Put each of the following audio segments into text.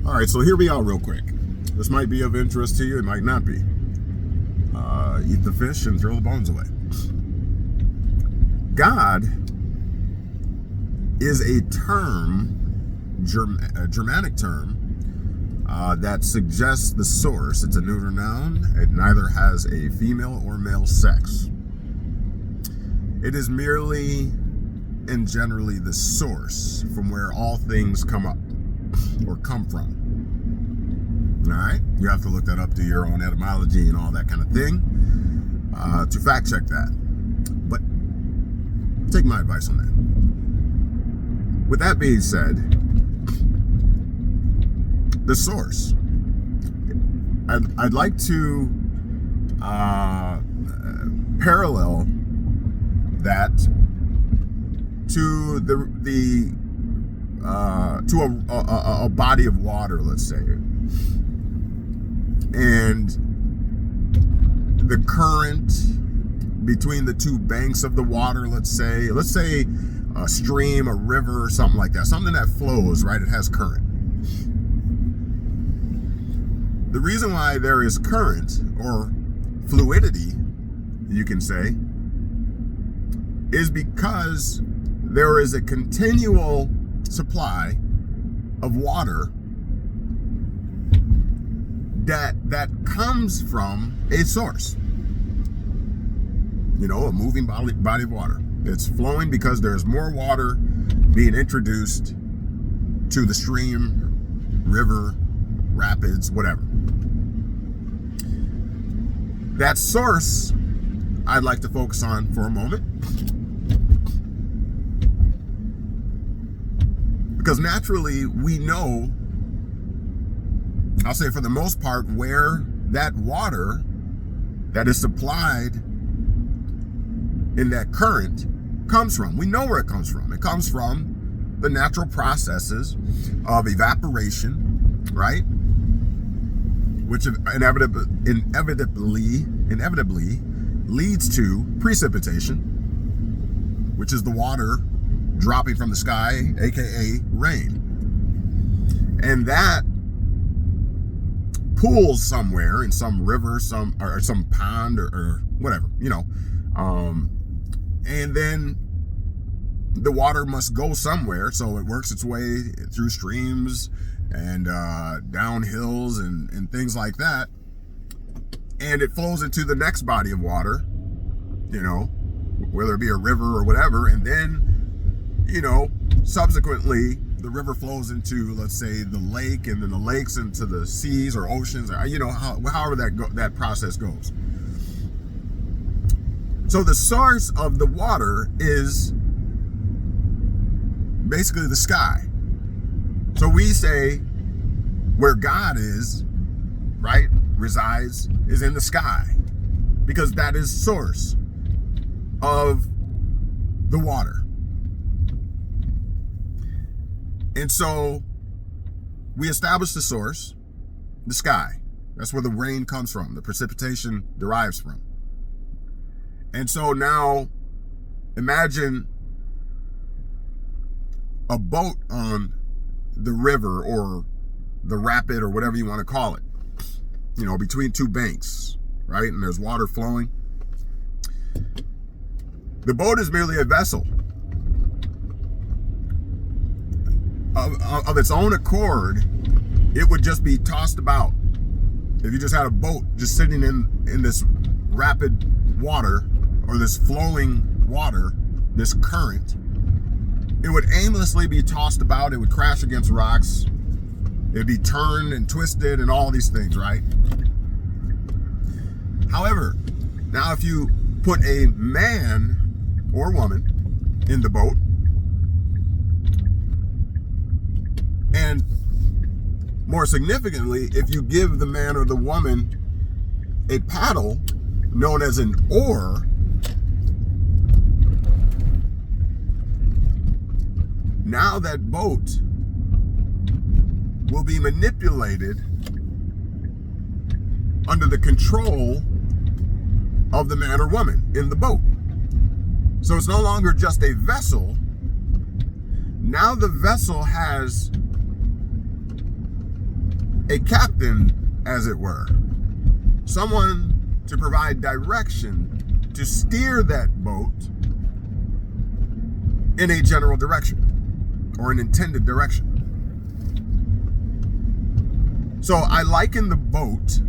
All right, so hear me out real quick. This might be of interest to you, it might not be. Eat the fish and throw the bones away. God is a term, a Germanic term, that suggests the source. It's a neuter noun. It neither has a female or male sex. It is merely and generally the source from where all things come up or come from. All right, you have to look that up, do your own etymology and all that kind of thing to fact check that. But take my advice on that. With that being said, the source. I'd like to parallel that to a body of water, let's say, and the current between the two banks of the water, let's say a stream, a river, or something like that, something that flows, right? It has current. The reason why there is current or fluidity, you can say, is because there is a continual supply of water that comes from a source. You know, a moving body of water. It's flowing because there's more water being introduced to the stream, river, rapids, whatever. That source I'd like to focus on for a moment. Because naturally, we know, I'll say for the most part, where that water that is supplied in that current comes from. We know where it comes from. It comes from the natural processes of evaporation, right? Which inevitably leads to precipitation, which is the water dropping from the sky, aka rain. And that pools somewhere in some river, some pond or whatever, you know. And then the water must go somewhere, so it works its way through streams and down hills and things like that. And it flows into the next body of water, you know, whether it be a river or whatever. And then, you know, subsequently, the river flows into, let's say, the lake, and then the lakes into the seas or oceans, or, you know, however that process goes. So the source of the water is basically the sky. So we say where God is, right, resides, is in the sky, because that is source of the water. And so we establish the source, the sky. That's where the rain comes from, the precipitation derives from. And so now imagine a boat on the river or the rapid or whatever you want to call it, you know, between two banks, right? And there's water flowing. The boat is merely a vessel. Of its own accord, it would just be tossed about. If you just had a boat just sitting in this rapid water or this flowing water, this current, it would aimlessly be tossed about. It would crash against rocks. It'd be turned and twisted and all these things, right? However, now if you put a man or woman in the boat, and more significantly, if you give the man or the woman a paddle known as an oar, now that boat will be manipulated under the control of the man or woman in the boat. So it's no longer just a vessel. Now the vessel has a captain, as it were. Someone to provide direction, to steer that boat in a general direction or an intended direction. So I liken the boat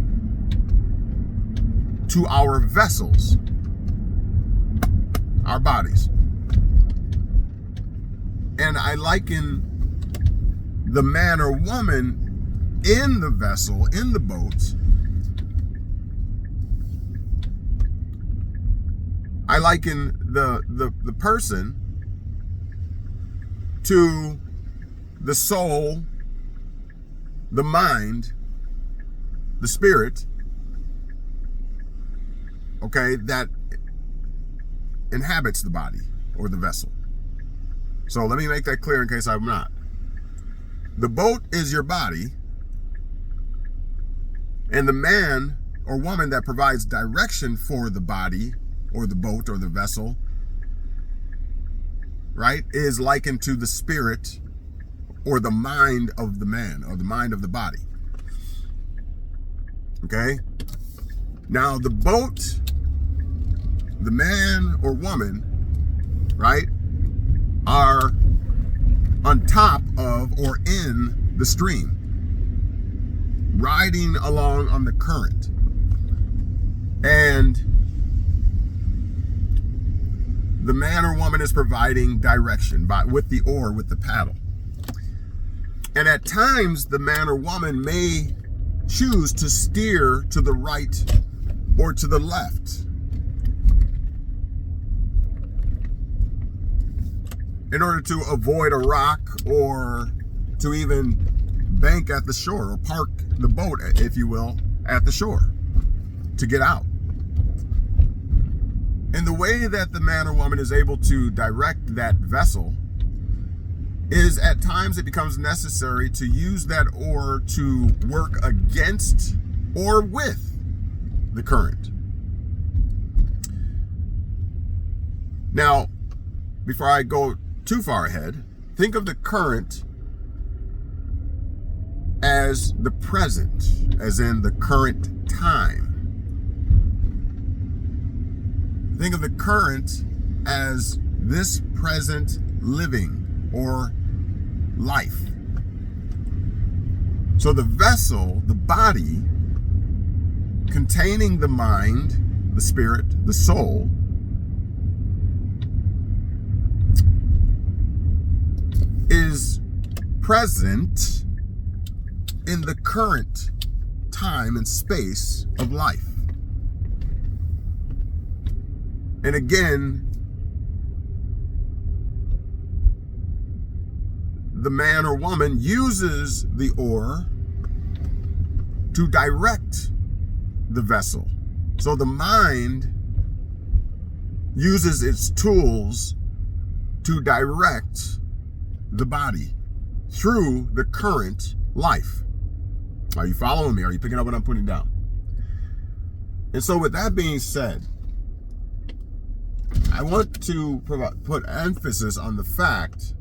to our vessels, our bodies. And I liken the man or woman in the vessel, in the boat, I liken the person to the soul, the mind, the spirit, okay, that inhabits the body or the vessel. So let me make that clear in case I'm not. The boat is your body, and the man or woman that provides direction for the body or the boat or the vessel, right, is likened to the spirit or the mind of the man or the mind of the body. Okay? Now the boat, the man or woman, right, are on top of or in the stream, riding along on the current. And the man or woman is providing direction with the oar, with the paddle. And at times, the man or woman may choose to steer to the right or to the left in order to avoid a rock or to even bank at the shore or park the boat, if you will, at the shore to get out. And the way that the man or woman is able to direct that vessel is at times it becomes necessary to use that oar to work against or with the current. Now, before I go too far ahead, think of the current as the present, as in the current time. Think of the current as this present living or life. So the vessel, the body, containing the mind, the spirit, the soul, is present in the current time and space of life. And again, the man or woman uses the oar to direct the vessel. So the mind uses its tools to direct the body through the current life. Are you following me? Are you picking up what I'm putting down? And so with that being said, I want to put emphasis on the fact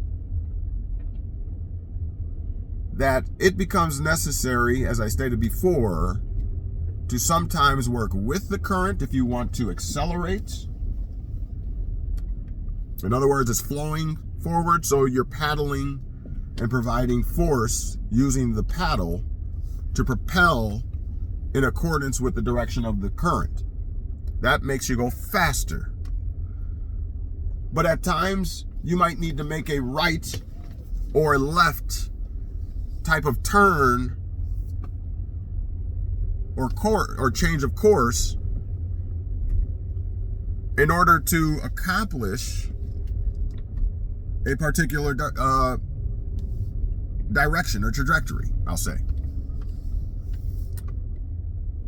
that it becomes necessary, as I stated before, to sometimes work with the current if you want to accelerate. In other words, it's flowing forward, so you're paddling and providing force using the paddle to propel in accordance with the direction of the current. That makes you go faster. But at times, you might need to make a right or a left type of turn or change of course in order to accomplish a particular direction or trajectory, I'll say.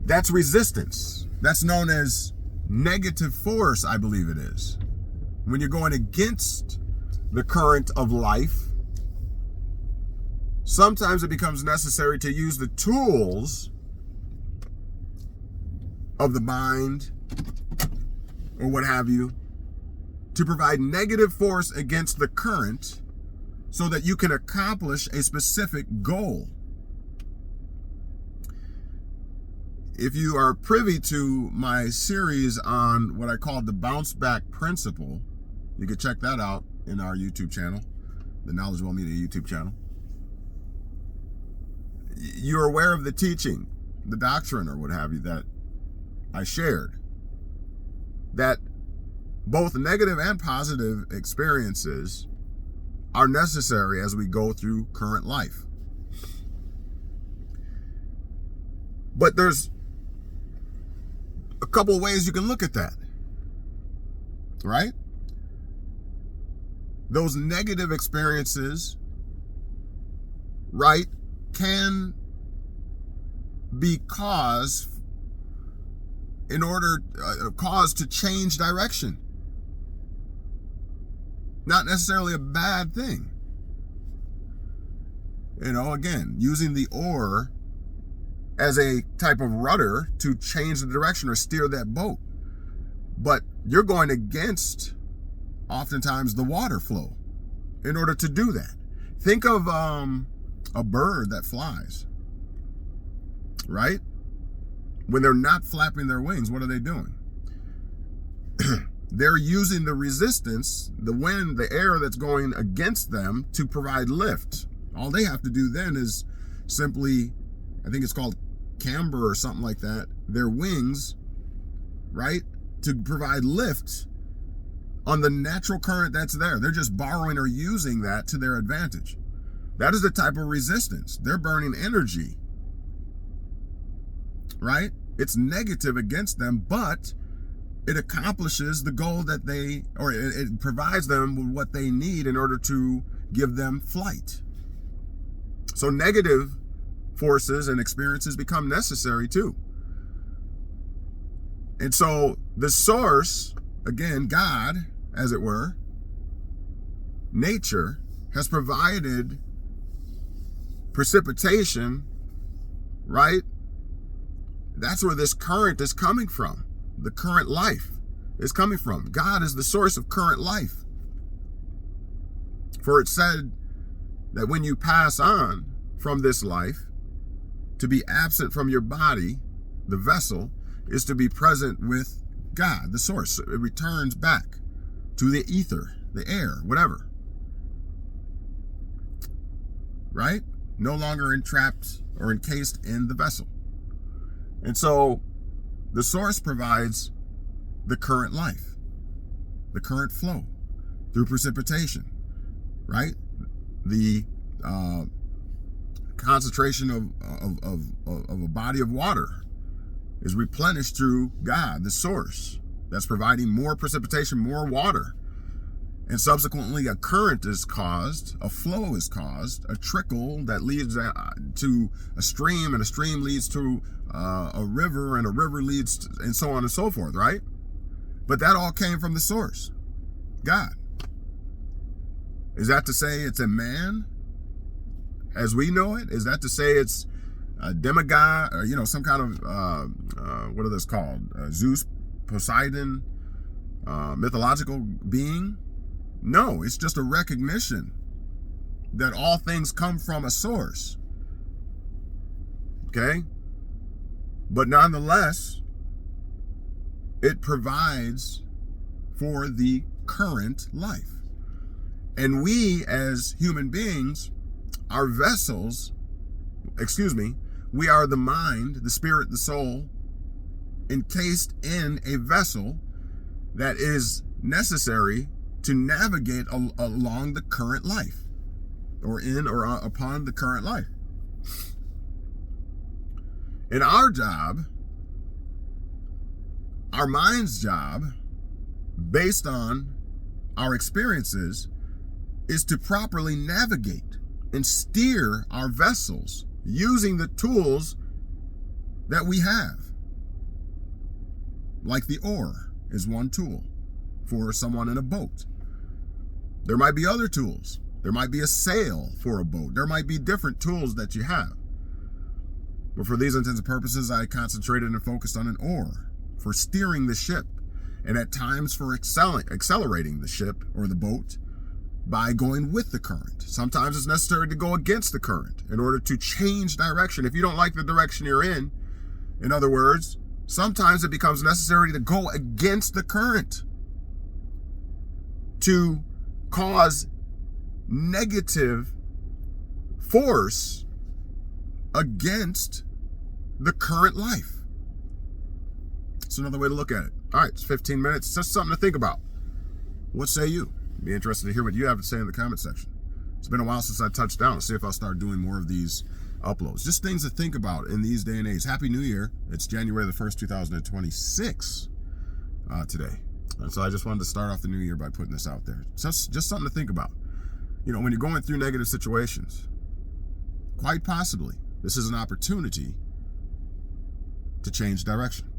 That's resistance. That's known as negative force, I believe it is. When you're going against the current of life, sometimes it becomes necessary to use the tools of the mind or what have you to provide negative force against the current so that you can accomplish a specific goal. if you are privy to my series on what I call the bounce back principle, you can check that out in our YouTube channel, the Knowledge Well Media YouTube channel. You're aware of the teaching, the doctrine or what have you that I shared, that both negative and positive experiences are necessary as we go through current life. But there's a couple ways you can look at that, right? Those negative experiences, right, can be cause to change direction. Not necessarily a bad thing. Again, using the oar as a type of rudder to change the direction or steer that boat. But you're going against, oftentimes, the water flow in order to do that. Think of a bird that flies, right? When they're not flapping their wings, what are they doing? They're using the resistance, the wind, the air that's going against them to provide lift. All they have to do then is simply, I think it's called camber or something like that, their wings, right, to provide lift on the natural current that's there. They're just borrowing or using that to their advantage. That is the type of resistance. They're burning energy, right? It's negative against them, but it accomplishes the goal that it provides them with what they need in order to give them flight. So negative forces and experiences become necessary too. And so the source, again, God, as it were, nature, has provided precipitation, right? That's where this current is coming from. The current life is coming from. God is the source of current life. For it said that when you pass on from this life, to be absent from your body, the vessel, is to be present with God, the source. It returns back to the ether, the air, whatever. Right? No longer entrapped or encased in the vessel. And so the source provides the current life, the current flow through precipitation, right? The concentration of a body of water is replenished through God, the source, that's providing more precipitation, more water. And subsequently, a current is caused, a flow is caused, a trickle that leads to a stream, and a stream leads to a river, and a river leads to, and so on and so forth, right? But that all came from the source, God. Is that to say it's a man as we know it? Is that to say it's a demigod, or, some kind of, what are those called? Zeus, Poseidon, mythological being? No, it's just a recognition that all things come from a source. Okay? But nonetheless, it provides for the current life. And we as human beings are vessels, we are the mind, the spirit, the soul, encased in a vessel that is necessary to navigate along the current life, or in or upon the current life. And our job, our mind's job, based on our experiences, is to properly navigate and steer our vessels using the tools that we have. Like the oar is one tool for someone in a boat. There might be other tools. There might be a sail for a boat. There might be different tools that you have. But for these intents and purposes, I concentrated and focused on an oar for steering the ship, and at times for accelerating the ship or the boat by going with the current. Sometimes it's necessary to go against the current in order to change direction. If you don't like the direction you're in, In other words, sometimes it becomes necessary to go against the current to cause negative force against the current life. It's another way to look at it. All right, it's 15 minutes. It's just something to think about. What say you? Be interested to hear what you have to say in the comment section. It's been a while since I touched down. Let's see if I'll start doing more of these uploads. Just things to think about in these day and age. Happy New Year. It's January the 1st, 2026 today. And so I just wanted to start off the new year by putting this out there. Just something to think about. You know, when you're going through negative situations, quite possibly, this is an opportunity to change direction.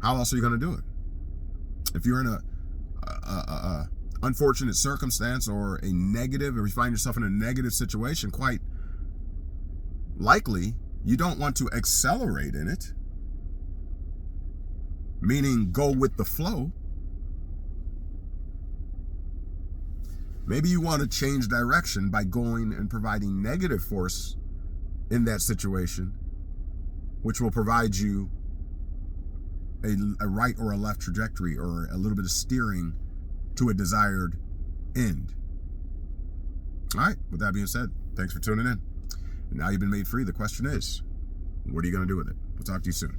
How else are you going to do it? If you're in a unfortunate circumstance or a negative, or you find yourself in a negative situation, quite likely you don't want to accelerate in it, meaning go with the flow. Maybe you want to change direction by going and providing negative force in that situation, which will provide you a right or a left trajectory, or a little bit of steering to a desired end. All right, with that being said, thanks for tuning in. And now you've been made free. The question is, what are you going to do with it? We'll talk to you soon.